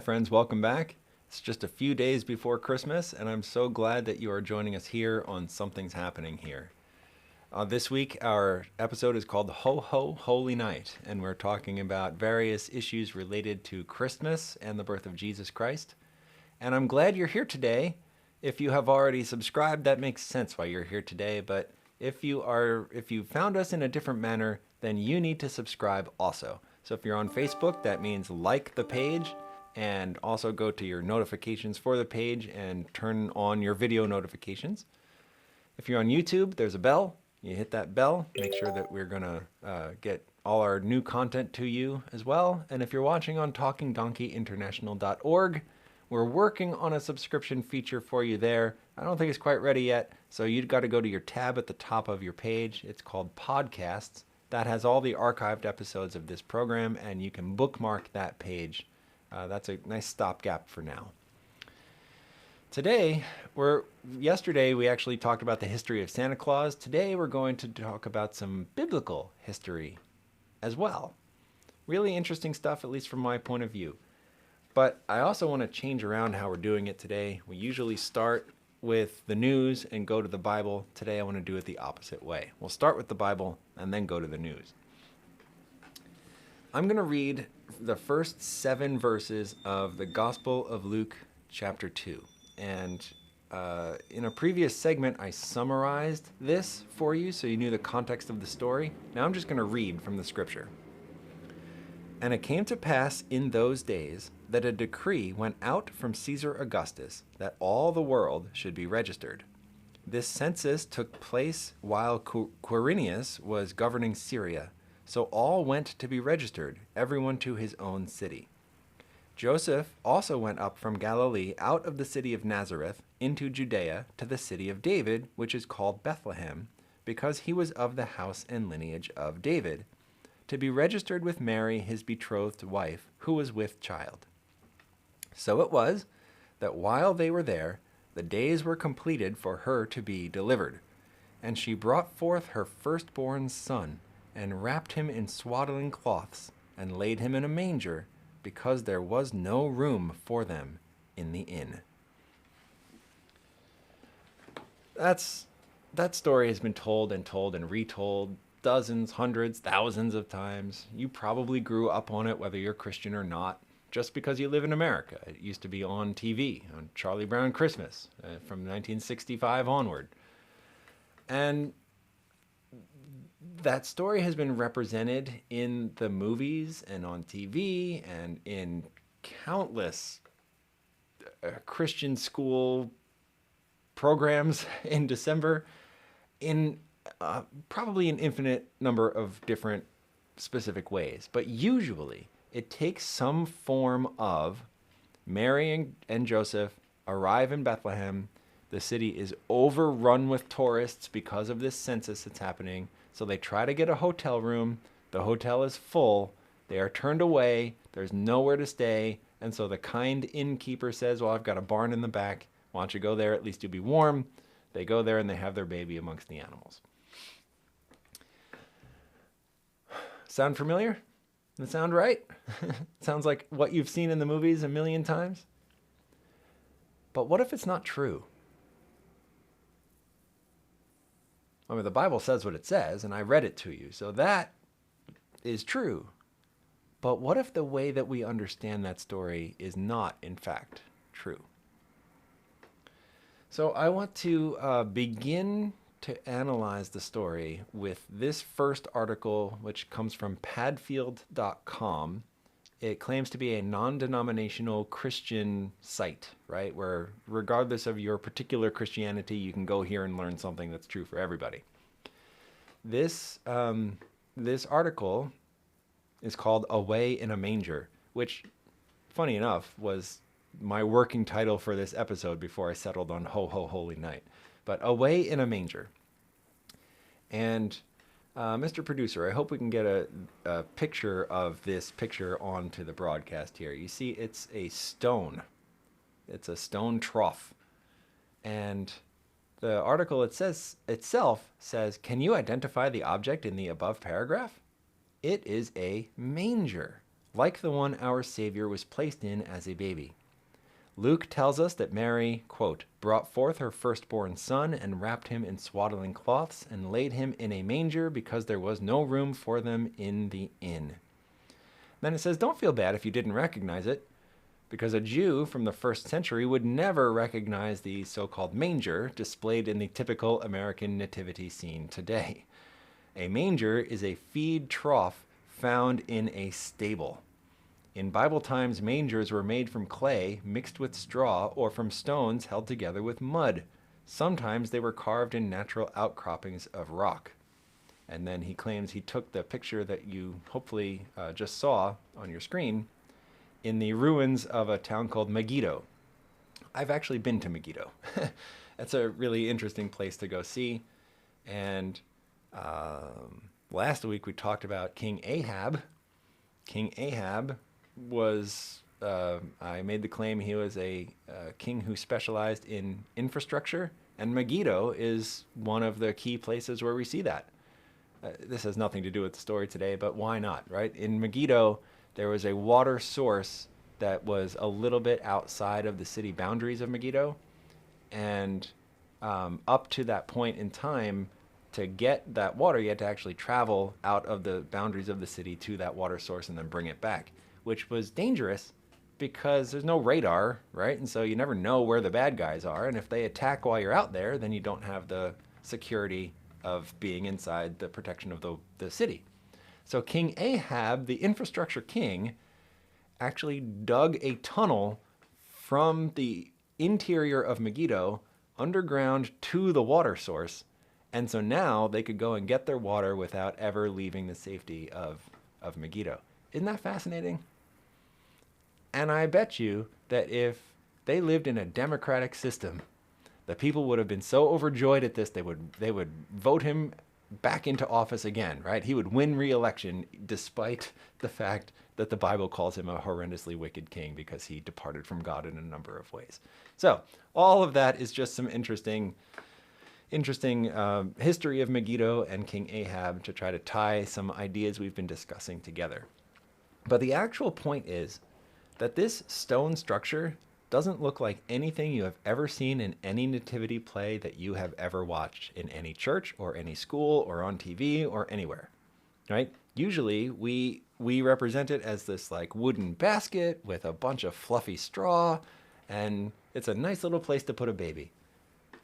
friends, welcome back. It's just a few days before Christmas, and I'm so glad that you are joining us here on Something's Happening Here. This week, our episode is called Ho Ho Holy Night, and we're talking about various issues related to Christmas and the birth of Jesus Christ. And I'm glad you're here today. If you have already subscribed, that makes sense why you're here today, but if you found us in a different manner, then you need to subscribe also. So if you're on Facebook, that means like the page and also go to your notifications for the page and turn on your video notifications. If you're on YouTube, there's a bell. You hit that bell, make sure that we're going to get all our new content to you as well. And if you're watching on talkingdonkeyinternational.org, we're working on a subscription feature for you there. I don't think it's quite ready yet, so you've got to go to your tab at the top of your page. It's called Podcasts. That has all the archived episodes of this program, and you can bookmark that page. That's a nice stopgap for now. Yesterday we actually talked about the history of Santa Claus. Today we're going to talk about some biblical history as well. Really interesting stuff, at least from my point of view. But I also want to change around how we're doing it today. We usually start with the news and go to the Bible. Today I want to do it the opposite way. We'll start with the Bible and then go to the news. I'm going to read the first 7 verses of the Gospel of Luke chapter 2. And in a previous segment, I summarized this for you so you knew the context of the story. Now I'm just going to read from the scripture. And it came to pass in those days that a decree went out from Caesar Augustus that all the world should be registered. This census took place while Quirinius was governing Syria, so all went to be registered, everyone to his own city. Joseph also went up from Galilee out of the city of Nazareth into Judea to the city of David, which is called Bethlehem, because he was of the house and lineage of David, to be registered with Mary, his betrothed wife, who was with child. So it was that while they were there, the days were completed for her to be delivered. And she brought forth her firstborn son, and wrapped him in swaddling cloths, and laid him in a manger, because there was no room for them in the inn. That story has been told and retold dozens, hundreds, thousands of times. You probably grew up on it, whether you're Christian or not, just because you live in America. It used to be on TV, on Charlie Brown Christmas, from 1965 onward. And that story has been represented in the movies and on TV and in countless Christian school programs in December in probably an infinite number of different specific ways. But usually it takes some form of Mary and Joseph arrive in Bethlehem. The city is overrun with tourists because of this census that's happening. So they try to get a hotel room. The hotel is full. They are turned away. There's nowhere to stay. And so the kind innkeeper says, well, I've got a barn in the back. Why don't you go there? At least you'll be warm. They go there and they have their baby amongst the animals. Sound familiar? Does it sound right? Sounds like what you've seen in the movies a million times. But what if it's not true? I mean, the Bible says what it says, and I read it to you, so that is true. But what if the way that we understand that story is not, in fact, true? So I want to begin to analyze the story with this first article, which comes from padfield.com. It claims to be a non-denominational Christian site, right? Where regardless of your particular Christianity, you can go here and learn something that's true for everybody. This article is called Away in a Manger, which, funny enough, was my working title for this episode before I settled on Ho Ho Holy Night. But Away in a Manger. And Mr. Producer, I hope we can get a picture of this picture onto the broadcast here. You see, it's a stone. It's a stone trough. And the article itself says, can you identify the object in the above paragraph? It is a manger. like the one our Savior was placed in as a baby. Luke tells us that Mary, quote, brought forth her firstborn son and wrapped him in swaddling cloths and laid him in a manger because there was no room for them in the inn. Then it says, don't feel bad if you didn't recognize it, because a Jew from the first century would never recognize the so-called manger displayed in the typical American nativity scene today. A manger is a feed trough found in a stable. In Bible times, mangers were made from clay mixed with straw or from stones held together with mud. Sometimes they were carved in natural outcroppings of rock. And then he claims he took the picture that you hopefully just saw on your screen in the ruins of a town called Megiddo. I've actually been to Megiddo. That's a really interesting place to go see. And last week we talked about King Ahab. King Ahab was, I made the claim he was a king who specialized in infrastructure, and Megiddo is one of the key places where we see that. This has nothing to do with the story today, but why not, right? In Megiddo, there was a water source that was a little bit outside of the city boundaries of Megiddo, and up to that point in time, to get that water, you had to actually travel out of the boundaries of the city to that water source and then bring it back, which was dangerous because there's no radar, right? And so you never know where the bad guys are. And if they attack while you're out there, then you don't have the security of being inside the protection of the city. So King Ahab, the infrastructure king, actually dug a tunnel from the interior of Megiddo underground to the water source. And so now they could go and get their water without ever leaving the safety of Megiddo. Isn't that fascinating? And I bet you that if they lived in a democratic system, the people would have been so overjoyed at this, they would vote him back into office again, right? He would win re-election despite the fact that the Bible calls him a horrendously wicked king because he departed from God in a number of ways. So all of that is just some interesting history of Megiddo and King Ahab to try to tie some ideas we've been discussing together. But the actual point is that this stone structure doesn't look like anything you have ever seen in any nativity play that you have ever watched in any church or any school or on TV or anywhere, right? Usually we represent it as this like wooden basket with a bunch of fluffy straw, and it's a nice little place to put a baby.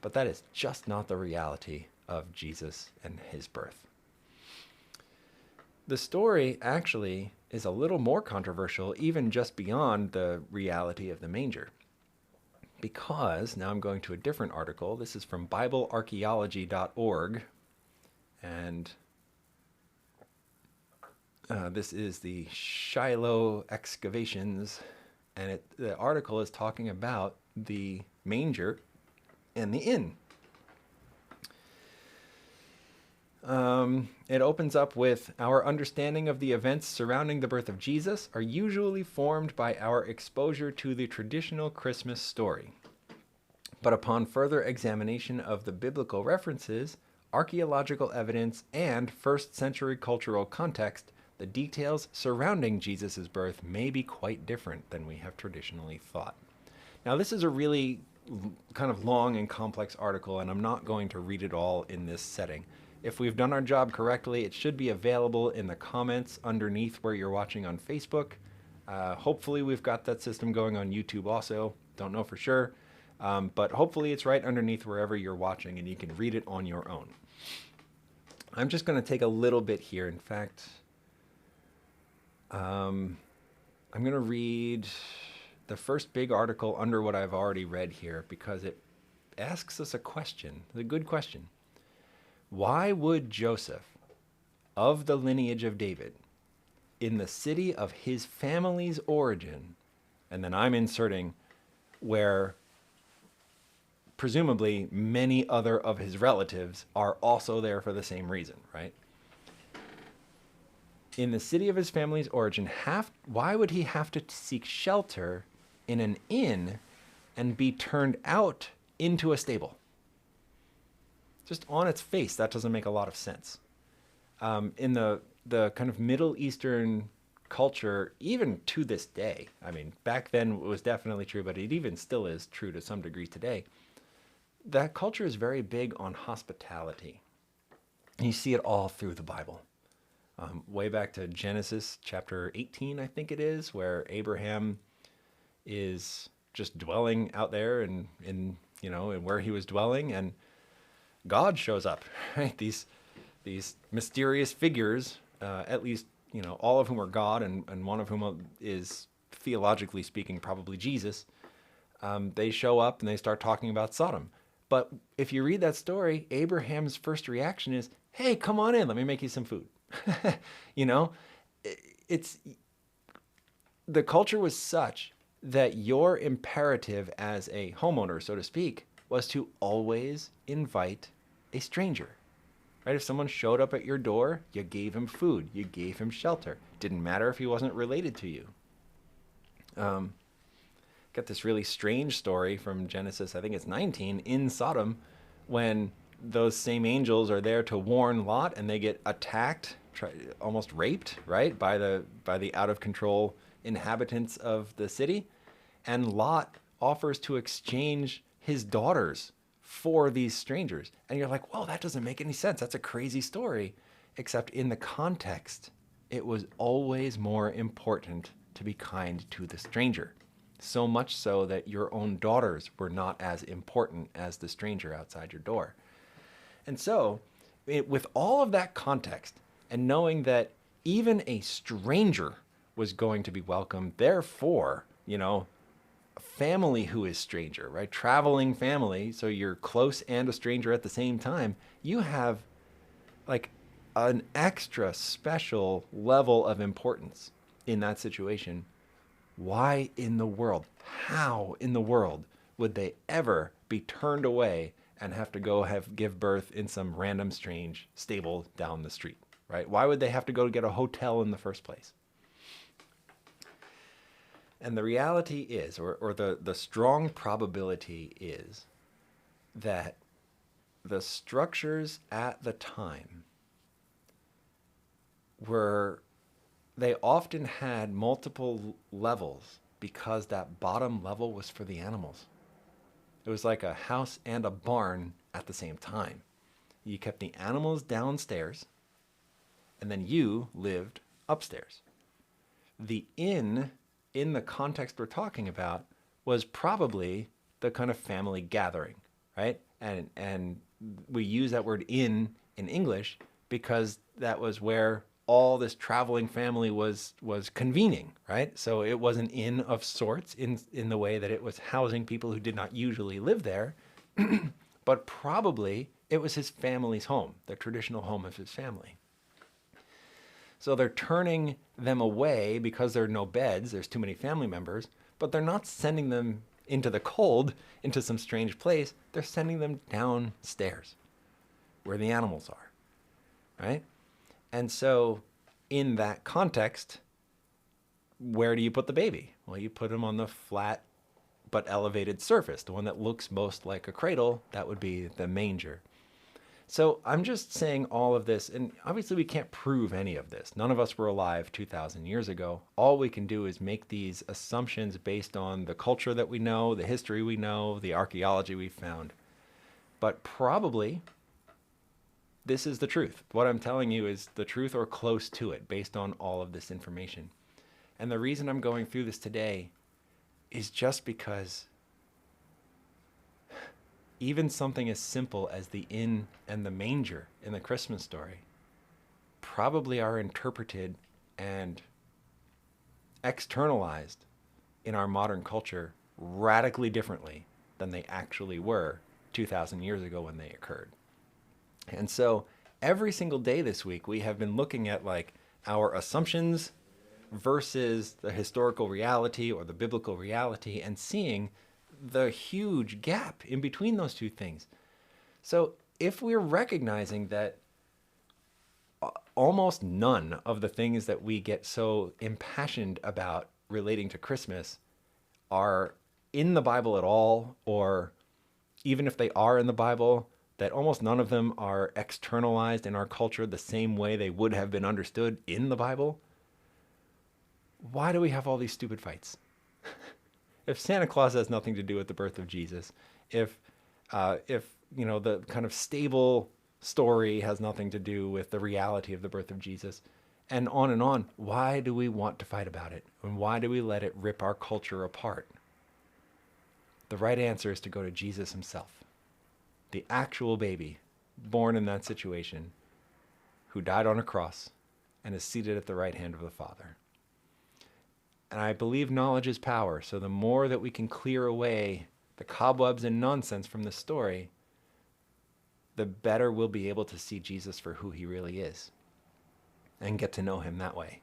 But that is just not the reality of Jesus and his birth. The story actually is a little more controversial, even just beyond the reality of the manger. Because, now I'm going to a different article. This is from BibleArchaeology.org. And this is the Shiloh excavations. And the article is talking about the manger and the inn. It opens up with, our understanding of the events surrounding the birth of Jesus are usually formed by our exposure to the traditional Christmas story. But upon further examination of the biblical references, archaeological evidence, and first century cultural context, the details surrounding Jesus' birth may be quite different than we have traditionally thought. Now, this is a really kind of long and complex article, and I'm not going to read it all in this setting. If we've done our job correctly, it should be available in the comments underneath where you're watching on Facebook. Hopefully we've got that system going on YouTube also. Don't know for sure. But hopefully it's right underneath wherever you're watching and you can read it on your own. I'm just going to take a little bit here. In fact, I'm going to read the first big article under what I've already read here because it asks us a question, a good question. Why would Joseph, of the lineage of David, in the city of his family's origin, and then I'm inserting where presumably many other of his relatives are also there for the same reason, right? In the city of his family's origin, why would he have to seek shelter in an inn and be turned out into a stable? Just on its face, that doesn't make a lot of sense. In the kind of Middle Eastern culture, even to this day, I mean, back then it was definitely true, but it even still is true to some degree today, that culture is very big on hospitality. And you see it all through the Bible. Way back to Genesis chapter 18, I think it is, where Abraham is just dwelling out there and in where he was dwelling, and God shows up, right? These mysterious figures, at least, all of whom are God, and one of whom is, theologically speaking, probably Jesus. They show up and they start talking about Sodom. But if you read that story, Abraham's first reaction is, hey, come on in, let me make you some food. It's the culture was such that your imperative as a homeowner, so to speak, was to always invite a stranger. Right? If someone showed up at your door, you gave him food, you gave him shelter. Didn't matter if he wasn't related to you. Got this really strange story from Genesis, I think it's 19, in Sodom, when those same angels are there to warn Lot, and they get attacked, almost raped, right, by the out of control inhabitants of the city, and Lot offers to exchange his daughters for these strangers. And you're like, whoa, that doesn't make any sense. That's a crazy story. Except in the context, it was always more important to be kind to the stranger. So much so that your own daughters were not as important as the stranger outside your door. And so, with all of that context, and knowing that even a stranger was going to be welcome, therefore, a family who is stranger, right? Traveling family, so you're close and a stranger at the same time, you have like an extra special level of importance in that situation. Why in the world, how in the world would they ever be turned away and have to go give birth in some random strange stable down the street, right? Why would they have to go get a hotel in the first place? And the reality is, or the strong probability is, that the structures at the time they often had multiple levels because that bottom level was for the animals. It was like a house and a barn at the same time. You kept the animals downstairs, and then you lived upstairs. The inn, in the context we're talking about, was probably the kind of family gathering, right? And we use that word in English because that was where all this traveling family was convening, right? So it was an inn of sorts in the way that it was housing people who did not usually live there, but probably it was his family's home, the traditional home of his family. So they're turning them away because there are no beds, there's too many family members, but they're not sending them into the cold, into some strange place. They're sending them downstairs where the animals are, right? And so in that context, where do you put the baby? Well, you put him on the flat but elevated surface, the one that looks most like a cradle. That would be the manger. So I'm just saying all of this, and obviously we can't prove any of this. None of us were alive 2,000 years ago. All we can do is make these assumptions based on the culture that we know, the history we know, the archaeology we found. But probably this is the truth. What I'm telling you is the truth or close to it based on all of this information. And the reason I'm going through this today is just because even something as simple as the inn and the manger in the Christmas story probably are interpreted and externalized in our modern culture radically differently than they actually were 2,000 years ago when they occurred. And so every single day this week, we have been looking at like our assumptions versus the historical reality or the biblical reality and seeing the huge gap in between those two things. So if we're recognizing that almost none of the things that we get so impassioned about relating to Christmas are in the Bible at all, or even if they are in the Bible, that almost none of them are externalized in our culture the same way they would have been understood in the Bible, why do we have all these stupid fights? If Santa Claus has nothing to do with the birth of Jesus, if the kind of stable story has nothing to do with the reality of the birth of Jesus, and on, why do we want to fight about it? And why do we let it rip our culture apart? The right answer is to go to Jesus himself, the actual baby born in that situation, who died on a cross and is seated at the right hand of the Father. And I believe knowledge is power, so the more that we can clear away the cobwebs and nonsense from the story, the better we'll be able to see Jesus for who he really is and get to know him that way,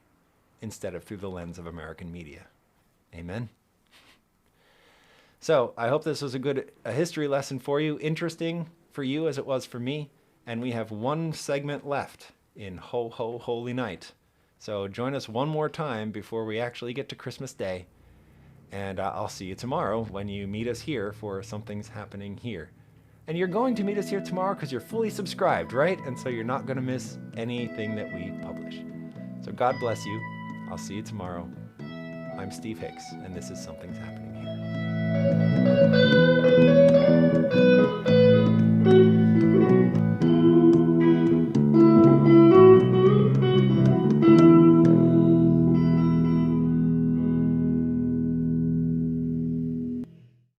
instead of through the lens of American media. Amen? So I hope this was a history lesson for you, interesting for you as it was for me. And we have one segment left in Ho Ho Holy Night. So join us one more time before we actually get to Christmas Day. And I'll see you tomorrow when you meet us here for Something's Happening Here. And you're going to meet us here tomorrow because you're fully subscribed, right? And so you're not going to miss anything that we publish. So God bless you. I'll see you tomorrow. I'm Steve Hicks, and this is Something's Happening Here.